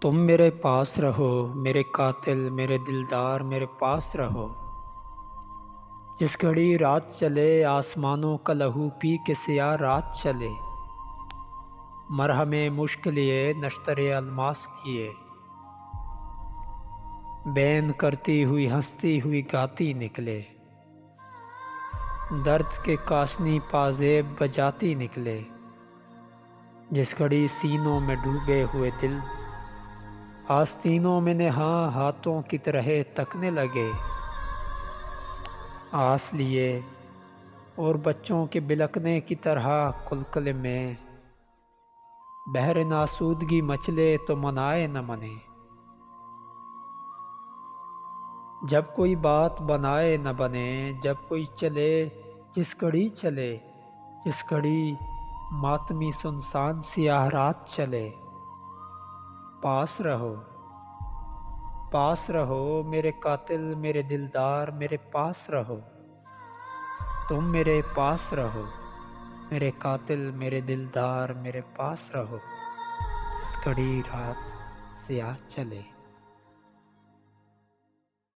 تم میرے پاس رہو، میرے قاتل میرے دلدار میرے پاس رہو۔ جس گھڑی رات چلے آسمانوں کا لہو پی کے سیاہ رات چلے، مرہم مشک لیے نشتر الماس لیے، بین کرتی ہوئی ہنستی ہوئی گاتی نکلے، درد کے کاسنی پازیب بجاتی نکلے۔ جس گھڑی سینوں میں ڈوبے ہوئے دل آستینوں میں نہاں ہاتھوں کی طرح تکنے لگے، آس لیے اور بچوں کے بلکنے کی طرح کلکل میں، بحر ناسودگی مچلے تو منائے نہ منے۔ جب کوئی بات بنائے نہ بنے، جب کوئی چلے جس گھڑی چلے، جس گھڑی ماتمی سنسان سیاہ رات چلے، پاس رہو پاس رہو میرے قاتل میرے دلدار میرے پاس رہو۔ تم میرے پاس رہو، میرے قاتل میرے دلدار میرے پاس رہو، جس گھڑی رات سیاہ چلے۔